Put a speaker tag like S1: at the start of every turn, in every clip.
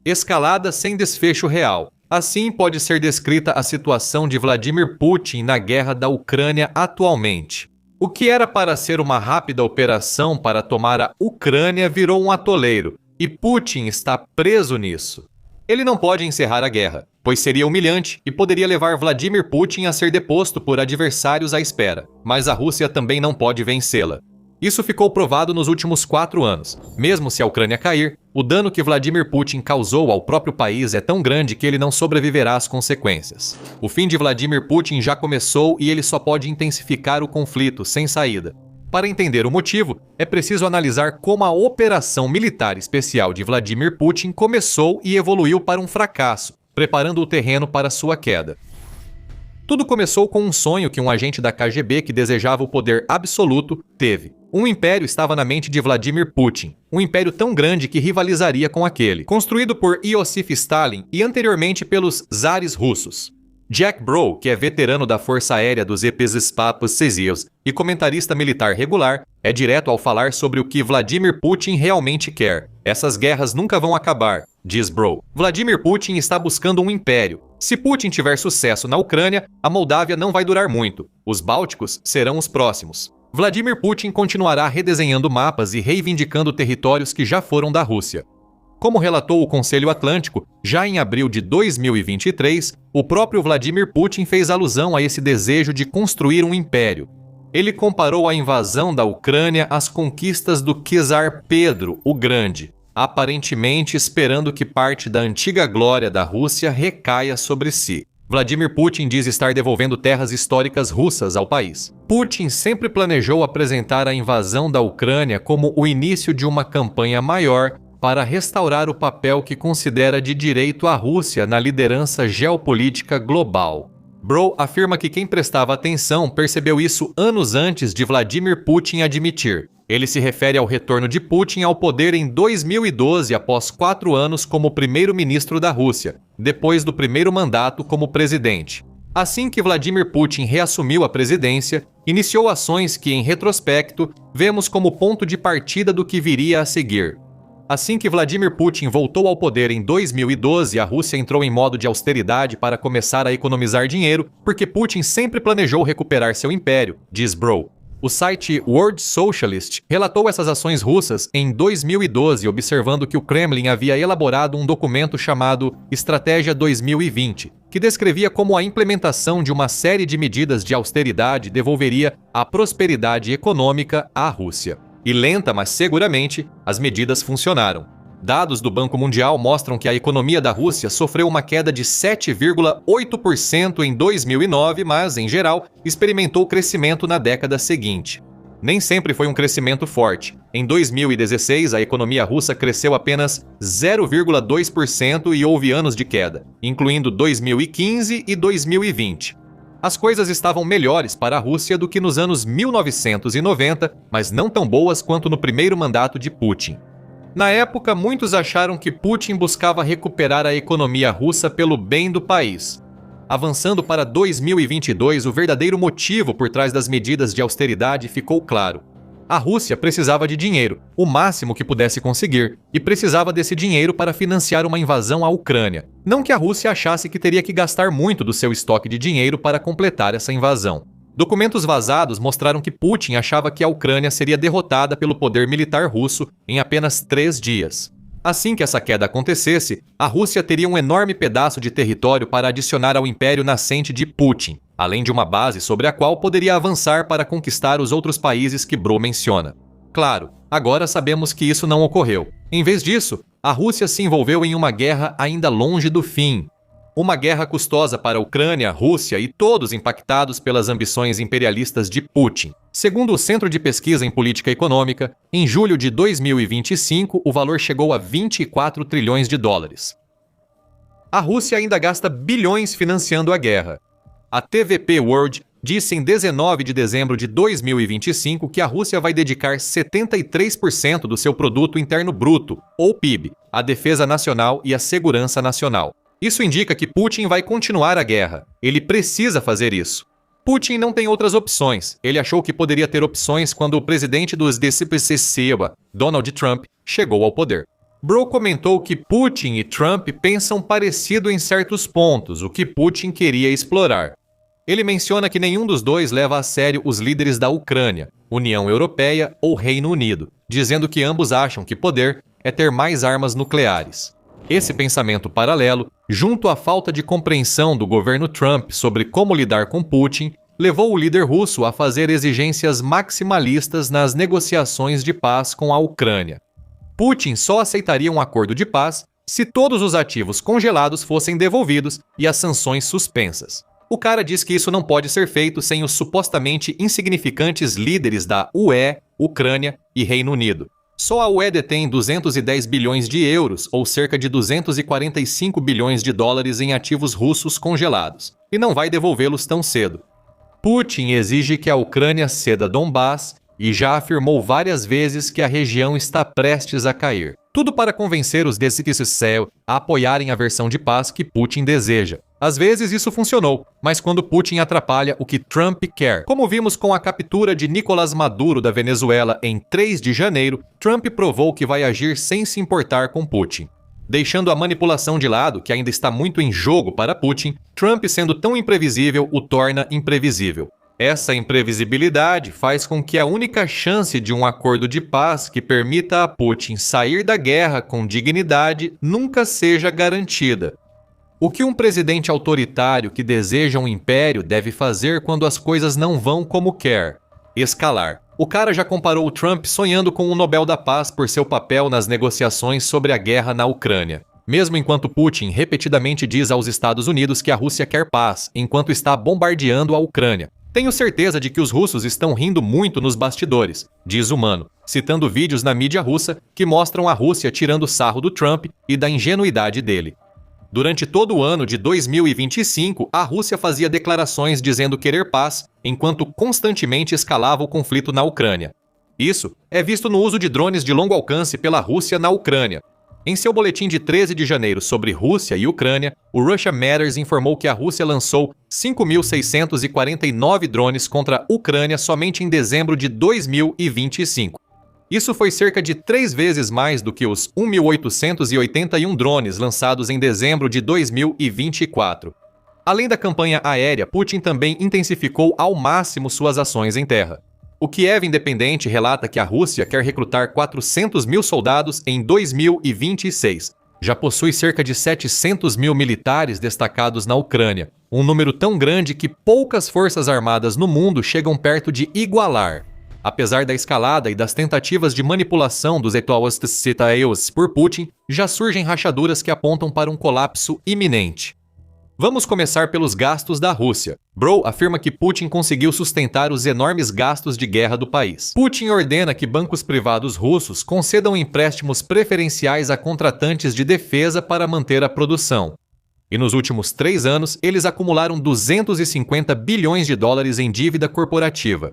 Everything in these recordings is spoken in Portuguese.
S1: Escalada sem desfecho real. Assim pode ser descrita a situação de Vladimir Putin na guerra da Ucrânia atualmente. O que era para ser uma rápida operação para tomar a Ucrânia virou um atoleiro, e Putin está preso nisso. Ele não pode encerrar a guerra, pois seria humilhante e poderia levar Vladimir Putin a ser deposto por adversários à espera, mas a Rússia também não pode vencê-la. Isso ficou provado nos últimos 4 anos. Mesmo se a Ucrânia cair, o dano que Vladimir Putin causou ao próprio país é tão grande que ele não sobreviverá às consequências. O fim de Vladimir Putin já começou e ele só pode intensificar o conflito sem saída. Para entender o motivo, é preciso analisar como a operação militar especial de Vladimir Putin começou e evoluiu para um fracasso, preparando o terreno para sua queda. Tudo começou com um sonho que um agente da KGB que desejava o poder absoluto teve. Um império estava na mente de Vladimir Putin, um império tão grande que rivalizaria com aquele, construído por Iosif Stalin e anteriormente pelos zares russos. Jack Brough, que é veterano da Força Aérea dos Epesispatos Cesios e comentarista militar regular, é direto ao falar sobre o que Vladimir Putin realmente quer. Essas guerras nunca vão acabar, diz Brough. Vladimir Putin está buscando um império. Se Putin tiver sucesso na Ucrânia, a Moldávia não vai durar muito. Os Bálticos serão os próximos. Vladimir Putin continuará redesenhando mapas e reivindicando territórios que já foram da Rússia. Como relatou o Conselho Atlântico, já em abril de 2023, o próprio Vladimir Putin fez alusão a esse desejo de construir um império. Ele comparou a invasão da Ucrânia às conquistas do czar Pedro o Grande, aparentemente esperando que parte da antiga glória da Rússia recaia sobre si. Vladimir Putin diz estar devolvendo terras históricas russas ao país. Putin sempre planejou apresentar a invasão da Ucrânia como o início de uma campanha maior para restaurar o papel que considera de direito a Rússia na liderança geopolítica global. Brough afirma que quem prestava atenção percebeu isso anos antes de Vladimir Putin admitir. Ele se refere ao retorno de Putin ao poder em 2012 após 4 anos como primeiro-ministro da Rússia, depois do primeiro mandato como presidente. Assim que Vladimir Putin reassumiu a presidência, iniciou ações que, em retrospecto, vemos como ponto de partida do que viria a seguir. Assim que Vladimir Putin voltou ao poder em 2012, a Rússia entrou em modo de austeridade para começar a economizar dinheiro, porque Putin sempre planejou recuperar seu império, diz Brough. O site World Socialist relatou essas ações russas em 2012, observando que o Kremlin havia elaborado um documento chamado Estratégia 2020, que descrevia como a implementação de uma série de medidas de austeridade devolveria a prosperidade econômica à Rússia. E lenta, mas seguramente, as medidas funcionaram. Dados do Banco Mundial mostram que a economia da Rússia sofreu uma queda de 7,8% em 2009, mas, em geral, experimentou crescimento na década seguinte. Nem sempre foi um crescimento forte. Em 2016, a economia russa cresceu apenas 0,2% e houve anos de queda, incluindo 2015 e 2020. As coisas estavam melhores para a Rússia do que nos anos 1990, mas não tão boas quanto no primeiro mandato de Putin. Na época, muitos acharam que Putin buscava recuperar a economia russa pelo bem do país. Avançando para 2022, o verdadeiro motivo por trás das medidas de austeridade ficou claro. A Rússia precisava de dinheiro, o máximo que pudesse conseguir, e precisava desse dinheiro para financiar uma invasão à Ucrânia. Não que a Rússia achasse que teria que gastar muito do seu estoque de dinheiro para completar essa invasão. Documentos vazados mostraram que Putin achava que a Ucrânia seria derrotada pelo poder militar russo em apenas 3 dias. Assim que essa queda acontecesse, a Rússia teria um enorme pedaço de território para adicionar ao império nascente de Putin, além de uma base sobre a qual poderia avançar para conquistar os outros países que Brough menciona. Claro, agora sabemos que isso não ocorreu. Em vez disso, a Rússia se envolveu em uma guerra ainda longe do fim. Uma guerra custosa para a Ucrânia, Rússia e todos impactados pelas ambições imperialistas de Putin. Segundo o Centro de Pesquisa em Política Econômica, em julho de 2025, o valor chegou a 24 trilhões de dólares. A Rússia ainda gasta bilhões financiando a guerra. A TVP World disse em 19 de dezembro de 2025 que a Rússia vai dedicar 73% do seu produto interno bruto, ou PIB, à defesa nacional e à segurança nacional. Isso indica que Putin vai continuar a guerra. Ele precisa fazer isso. Putin não tem outras opções. Ele achou que poderia ter opções quando o presidente dos DCPCCEBA, Donald Trump, chegou ao poder. Bro comentou que Putin e Trump pensam parecido em certos pontos, o que Putin queria explorar. Ele menciona que nenhum dos dois leva a sério os líderes da Ucrânia, União Europeia ou Reino Unido, dizendo que ambos acham que poder é ter mais armas nucleares. Esse pensamento paralelo, junto à falta de compreensão do governo Trump sobre como lidar com Putin, levou o líder russo a fazer exigências maximalistas nas negociações de paz com a Ucrânia. Putin só aceitaria um acordo de paz se todos os ativos congelados fossem devolvidos e as sanções suspensas. O cara diz que isso não pode ser feito sem os supostamente insignificantes líderes da UE, Ucrânia e Reino Unido. Só a UE detém 210 bilhões de euros, ou cerca de 245 bilhões de dólares em ativos russos congelados, e não vai devolvê-los tão cedo. Putin exige que a Ucrânia ceda Donbás e já afirmou várias vezes que a região está prestes a cair. Tudo para convencer os desistentes a apoiarem a versão de paz que Putin deseja. Às vezes isso funcionou, mas quando Putin atrapalha o que Trump quer. Como vimos com a captura de Nicolás Maduro da Venezuela em 3 de janeiro, Trump provou que vai agir sem se importar com Putin. Deixando a manipulação de lado, que ainda está muito em jogo para Putin, Trump, sendo tão imprevisível, o torna imprevisível. Essa imprevisibilidade faz com que a única chance de um acordo de paz que permita a Putin sair da guerra com dignidade nunca seja garantida. O que um presidente autoritário que deseja um império deve fazer quando as coisas não vão como quer? Escalar. O cara já comparou o Trump sonhando com o Nobel da Paz por seu papel nas negociações sobre a guerra na Ucrânia. Mesmo enquanto Putin repetidamente diz aos Estados Unidos que a Rússia quer paz, enquanto está bombardeando a Ucrânia. Tenho certeza de que os russos estão rindo muito nos bastidores, diz o Mano, citando vídeos na mídia russa que mostram a Rússia tirando sarro do Trump e da ingenuidade dele. Durante todo o ano de 2025, a Rússia fazia declarações dizendo querer paz, enquanto constantemente escalava o conflito na Ucrânia. Isso é visto no uso de drones de longo alcance pela Rússia na Ucrânia. Em seu boletim de 13 de janeiro sobre Rússia e Ucrânia, o Russia Matters informou que a Rússia lançou 5.649 drones contra a Ucrânia somente em dezembro de 2025. Isso foi cerca de 3 vezes mais do que os 1.881 drones lançados em dezembro de 2024. Além da campanha aérea, Putin também intensificou ao máximo suas ações em terra. O Kiev Independente relata que a Rússia quer recrutar 400 mil soldados em 2026. Já possui cerca de 700 mil militares destacados na Ucrânia, um número tão grande que poucas forças armadas no mundo chegam perto de igualar. Apesar da escalada e das tentativas de manipulação dos atuais por Putin, já surgem rachaduras que apontam para um colapso iminente. Vamos começar pelos gastos da Rússia. Bro afirma que Putin conseguiu sustentar os enormes gastos de guerra do país. Putin ordena que bancos privados russos concedam empréstimos preferenciais a contratantes de defesa para manter a produção. E nos últimos 3 anos, eles acumularam 250 bilhões de dólares em dívida corporativa.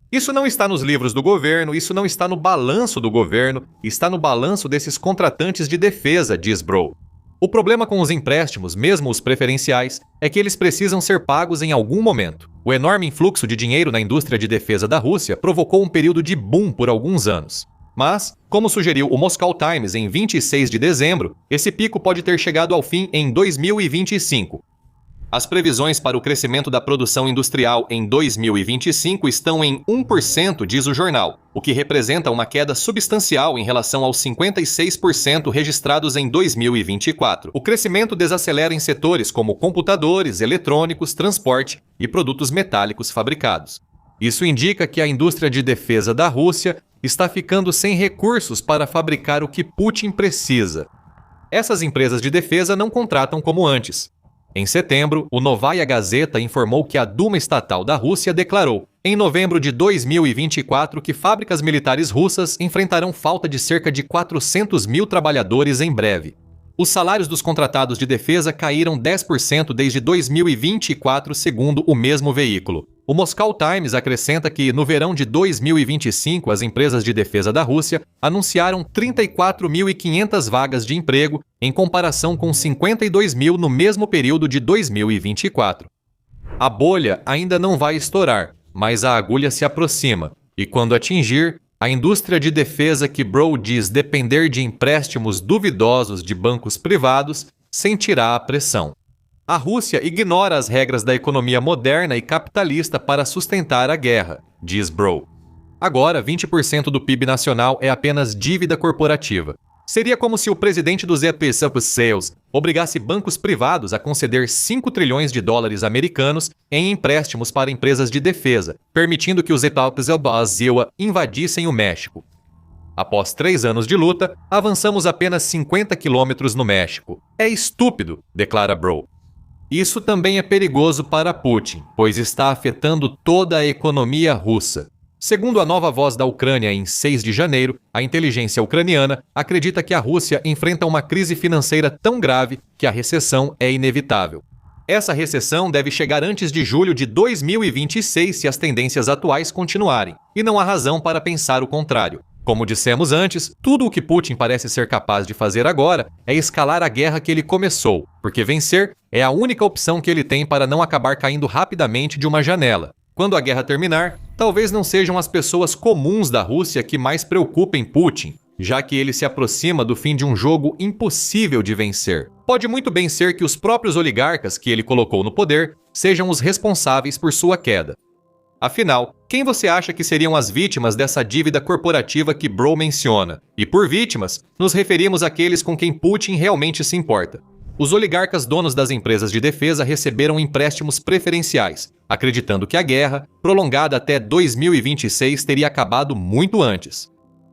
S1: Isso não está nos livros do governo, isso não está no balanço do governo, está no balanço desses contratantes de defesa, diz Bro. O problema com os empréstimos, mesmo os preferenciais, é que eles precisam ser pagos em algum momento. O enorme influxo de dinheiro na indústria de defesa da Rússia provocou um período de boom por alguns anos. Mas, como sugeriu o Moscow Times em 26 de dezembro, esse pico pode ter chegado ao fim em 2025. As previsões para o crescimento da produção industrial em 2025 estão em 1%, diz o jornal, o que representa uma queda substancial em relação aos 56% registrados em 2024. O crescimento desacelera em setores como computadores, eletrônicos, transporte e produtos metálicos fabricados. Isso indica que a indústria de defesa da Rússia está ficando sem recursos para fabricar o que Putin precisa. Essas empresas de defesa não contratam como antes. Em setembro, o Novaya Gazeta informou que a Duma Estatal da Rússia declarou, em novembro de 2024, que fábricas militares russas enfrentarão falta de cerca de 400 mil trabalhadores em breve. Os salários dos contratados de defesa caíram 10% desde 2024, segundo o mesmo veículo. O Moscow Times acrescenta que, no verão de 2025, as empresas de defesa da Rússia anunciaram 34.500 vagas de emprego, em comparação com 52 mil no mesmo período de 2024. A bolha ainda não vai estourar, mas a agulha se aproxima, e quando atingir, A indústria de defesa que Brough diz depender de empréstimos duvidosos de bancos privados sentirá a pressão. A Rússia ignora as regras da economia moderna e capitalista para sustentar a guerra, diz Brough. Agora, 20% do PIB nacional é apenas dívida corporativa. Seria como se o presidente dos Sales obrigasse bancos privados a conceder 5 trilhões de dólares americanos em empréstimos para empresas de defesa, permitindo que os Brasil invadissem o México. Após 3 anos de luta, avançamos apenas 50 quilômetros no México. É estúpido, declara Brough. Isso também é perigoso para Putin, pois está afetando toda a economia russa. Segundo a Nova Voz da Ucrânia, em 6 de janeiro, a inteligência ucraniana acredita que a Rússia enfrenta uma crise financeira tão grave que a recessão é inevitável. Essa recessão deve chegar antes de julho de 2026 se as tendências atuais continuarem, e não há razão para pensar o contrário. Como dissemos antes, tudo o que Putin parece ser capaz de fazer agora é escalar a guerra que ele começou, porque vencer é a única opção que ele tem para não acabar caindo rapidamente de uma janela. Quando a guerra terminar, talvez não sejam as pessoas comuns da Rússia que mais preocupem Putin, já que ele se aproxima do fim de um jogo impossível de vencer. Pode muito bem ser que os próprios oligarcas que ele colocou no poder sejam os responsáveis por sua queda. Afinal, quem você acha que seriam as vítimas dessa dívida corporativa que Brough menciona? E por vítimas, nos referimos àqueles com quem Putin realmente se importa. Os oligarcas donos das empresas de defesa receberam empréstimos preferenciais, acreditando que a guerra, prolongada até 2026, teria acabado muito antes.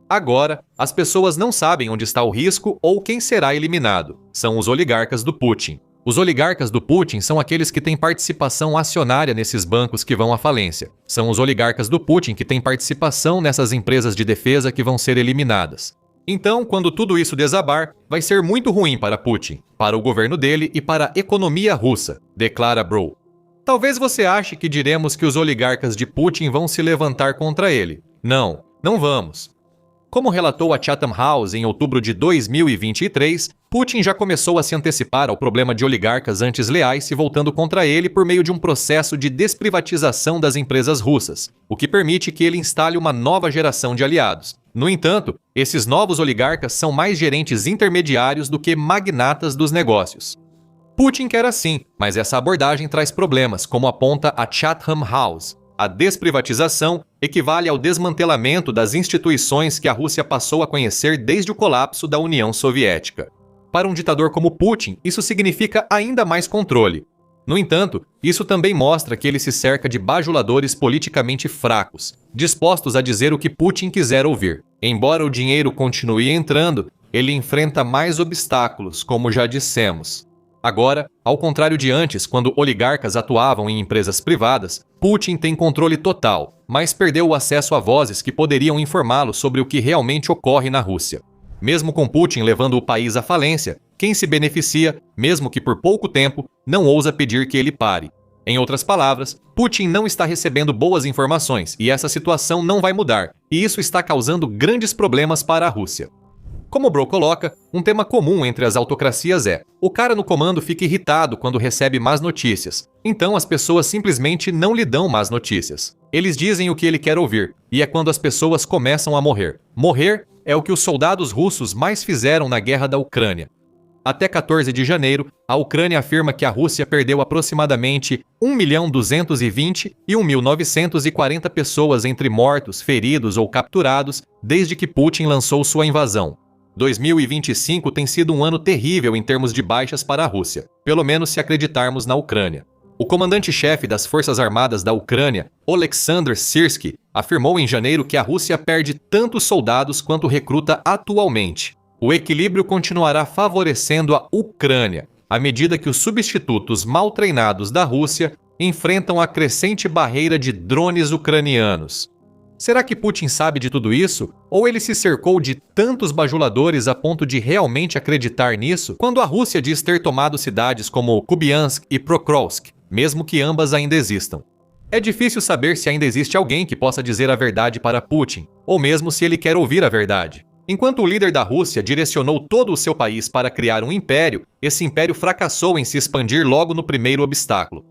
S1: Agora, as pessoas não sabem onde está o risco ou quem será eliminado. São os oligarcas do Putin. Os oligarcas do Putin são aqueles que têm participação acionária nesses bancos que vão à falência. São os oligarcas do Putin que têm participação nessas empresas de defesa que vão ser eliminadas. Então, quando tudo isso desabar, vai ser muito ruim para Putin, para o governo dele e para a economia russa, declara Brough. Talvez você ache que diremos que os oligarcas de Putin vão se levantar contra ele. Não, não vamos. Como relatou a Chatham House em outubro de 2023, Putin já começou a se antecipar ao problema de oligarcas antes leais se voltando contra ele por meio de um processo de desprivatização das empresas russas, o que permite que ele instale uma nova geração de aliados. No entanto, esses novos oligarcas são mais gerentes intermediários do que magnatas dos negócios. Putin quer assim, mas essa abordagem traz problemas, como aponta a Chatham House. A desprivatização equivale ao desmantelamento das instituições que a Rússia passou a conhecer desde o colapso da União Soviética. Para um ditador como Putin, isso significa ainda mais controle. No entanto, isso também mostra que ele se cerca de bajuladores politicamente fracos, dispostos a dizer o que Putin quiser ouvir. Embora o dinheiro continue entrando, ele enfrenta mais obstáculos, como já dissemos. Agora, ao contrário de antes, quando oligarcas atuavam em empresas privadas, Putin tem controle total, mas perdeu o acesso a vozes que poderiam informá-lo sobre o que realmente ocorre na Rússia. Mesmo com Putin levando o país à falência, quem se beneficia, mesmo que por pouco tempo, não ousa pedir que ele pare. Em outras palavras, Putin não está recebendo boas informações e essa situação não vai mudar, e isso está causando grandes problemas para a Rússia. Como Brough coloca, um tema comum entre as autocracias é: o cara no comando fica irritado quando recebe más notícias, então as pessoas simplesmente não lhe dão más notícias. Eles dizem o que ele quer ouvir, e é quando as pessoas começam a morrer. Morrer é o que os soldados russos mais fizeram na guerra da Ucrânia. Até 14 de janeiro, a Ucrânia afirma que a Rússia perdeu aproximadamente 1.220.000 e 1.940 pessoas entre mortos, feridos ou capturados desde que Putin lançou sua invasão. 2025 tem sido um ano terrível em termos de baixas para a Rússia, pelo menos se acreditarmos na Ucrânia. O comandante-chefe das Forças Armadas da Ucrânia, Oleksandr Syrskyi, afirmou em janeiro que a Rússia perde tantos soldados quanto recruta atualmente. O equilíbrio continuará favorecendo a Ucrânia, à medida que os substitutos mal treinados da Rússia enfrentam a crescente barreira de drones ucranianos. Será que Putin sabe de tudo isso? Ou ele se cercou de tantos bajuladores a ponto de realmente acreditar nisso? Quando a Rússia diz ter tomado cidades como Kupiansk e Pokrovsk, mesmo que ambas ainda existam. É difícil saber se ainda existe alguém que possa dizer a verdade para Putin, ou mesmo se ele quer ouvir a verdade. Enquanto o líder da Rússia direcionou todo o seu país para criar um império, esse império fracassou em se expandir logo no primeiro obstáculo.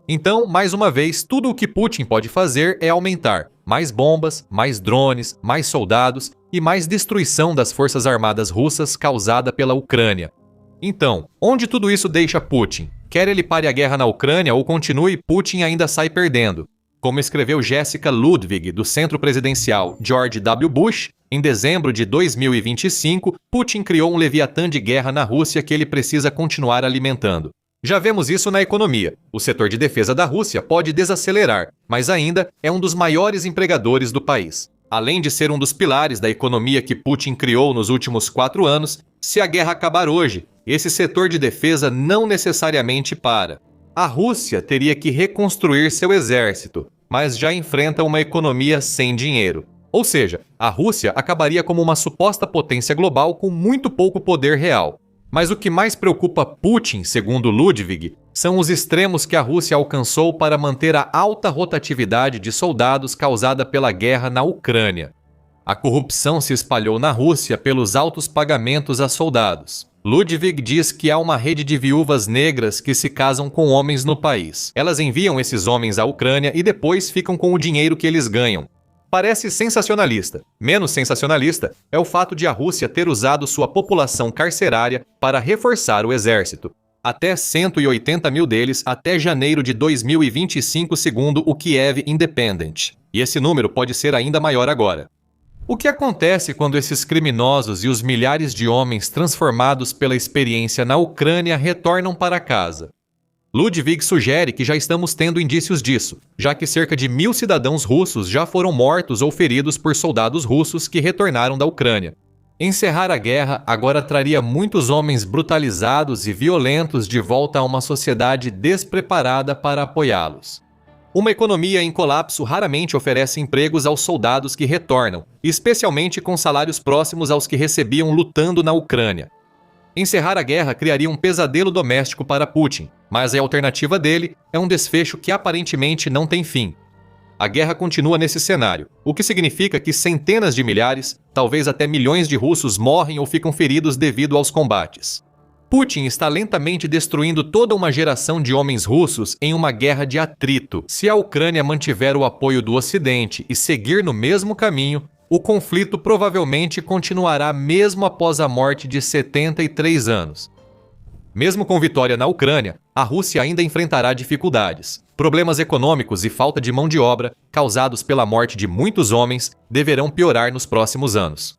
S1: Então, mais uma vez, tudo o que Putin pode fazer é aumentar, mais bombas, mais drones, mais soldados e mais destruição das forças armadas russas causada pela Ucrânia. Então, onde tudo isso deixa Putin? Quer ele pare a guerra na Ucrânia ou continue, Putin ainda sai perdendo. Como escreveu Jessica Ludwig, do Centro Presidencial George W. Bush, em dezembro de 2025, Putin criou um leviatã de guerra na Rússia que ele precisa continuar alimentando. Já vemos isso na economia. O setor de defesa da Rússia pode desacelerar, mas ainda é um dos maiores empregadores do país. Além de ser um dos pilares da economia que Putin criou nos últimos 4 anos, se a guerra acabar hoje, esse setor de defesa não necessariamente para. A Rússia teria que reconstruir seu exército, mas já enfrenta uma economia sem dinheiro. Ou seja, a Rússia acabaria como uma suposta potência global com muito pouco poder real. Mas o que mais preocupa Putin, segundo Ludwig, são os extremos que a Rússia alcançou para manter a alta rotatividade de soldados causada pela guerra na Ucrânia. A corrupção se espalhou na Rússia pelos altos pagamentos a soldados. Ludwig diz que há uma rede de viúvas negras que se casam com homens no país. Elas enviam esses homens à Ucrânia e depois ficam com o dinheiro que eles ganham. Parece sensacionalista. Menos sensacionalista é o fato de a Rússia ter usado sua população carcerária para reforçar o exército. Até 180 mil deles até janeiro de 2025, segundo o Kiev Independent. E esse número pode ser ainda maior agora. O que acontece quando esses criminosos e os milhares de homens transformados pela experiência na Ucrânia retornam para casa? Ludwig sugere que já estamos tendo indícios disso, já que cerca de 1.000 cidadãos russos já foram mortos ou feridos por soldados russos que retornaram da Ucrânia. Encerrar a guerra agora traria muitos homens brutalizados e violentos de volta a uma sociedade despreparada para apoiá-los. Uma economia em colapso raramente oferece empregos aos soldados que retornam, especialmente com salários próximos aos que recebiam lutando na Ucrânia. Encerrar a guerra criaria um pesadelo doméstico para Putin, mas a alternativa dele é um desfecho que aparentemente não tem fim. A guerra continua nesse cenário, o que significa que centenas de milhares, talvez até milhões de russos morrem ou ficam feridos devido aos combates. Putin está lentamente destruindo toda uma geração de homens russos em uma guerra de atrito. Se a Ucrânia mantiver o apoio do Ocidente e seguir no mesmo caminho, o conflito provavelmente continuará mesmo após a morte de 73 anos. Mesmo com vitória na Ucrânia, a Rússia ainda enfrentará dificuldades. Problemas econômicos e falta de mão de obra, causados pela morte de muitos homens, deverão piorar nos próximos anos.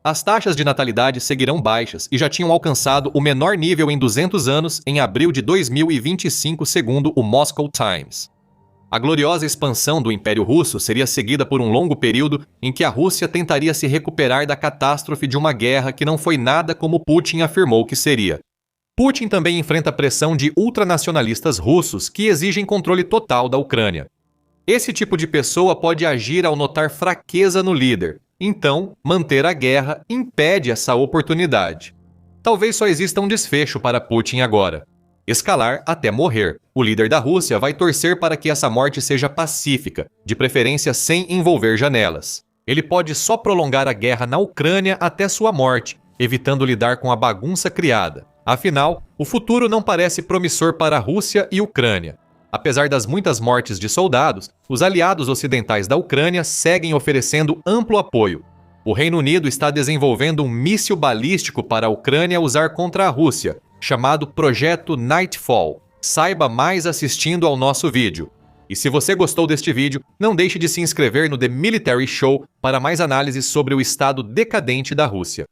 S1: As taxas de natalidade seguirão baixas e já tinham alcançado o menor nível em 200 anos em abril de 2025, segundo o Moscow Times. A gloriosa expansão do Império Russo seria seguida por um longo período em que a Rússia tentaria se recuperar da catástrofe de uma guerra que não foi nada como Putin afirmou que seria. Putin também enfrenta a pressão de ultranacionalistas russos que exigem controle total da Ucrânia. Esse tipo de pessoa pode agir ao notar fraqueza no líder, então manter a guerra impede essa oportunidade. Talvez só exista um desfecho para Putin agora: escalar até morrer. O líder da Rússia vai torcer para que essa morte seja pacífica, de preferência sem envolver janelas. Ele pode só prolongar a guerra na Ucrânia até sua morte, evitando lidar com a bagunça criada. Afinal, o futuro não parece promissor para a Rússia e Ucrânia. Apesar das muitas mortes de soldados, os aliados ocidentais da Ucrânia seguem oferecendo amplo apoio. O Reino Unido está desenvolvendo um míssil balístico para a Ucrânia usar contra a Rússia, chamado Projeto Nightfall. Saiba mais assistindo ao nosso vídeo. E se você gostou deste vídeo, não deixe de se inscrever no The Military Show para mais análises sobre o estado decadente da Rússia.